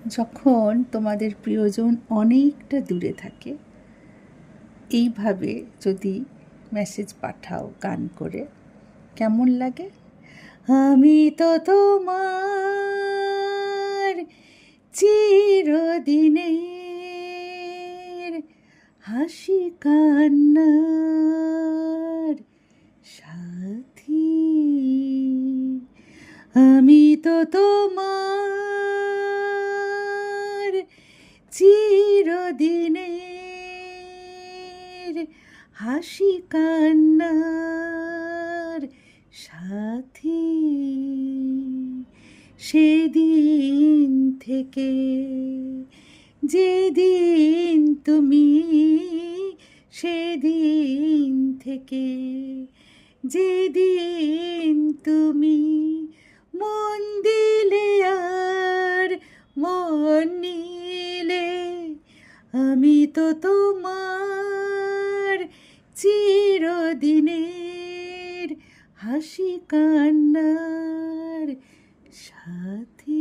যখন তোমাদের প্রিয়জন অনেকটা দূরে থাকে, এইভাবে যদি মেসেজ পাঠাও গান করে, কেমন লাগে? আমি তো তোমার চিরদিনের হাসি কান্নার সাথী। আমি তো তোমার চিরদিনের হাসি কান্নার সাথী। সেদিন থেকে যেদিন তুমি, সেদিন থেকে যেদিন তুমি মন দিলে আর মন নিলে, আমি তো তোমার চিরদিনের হাসি কান্নার সাথী।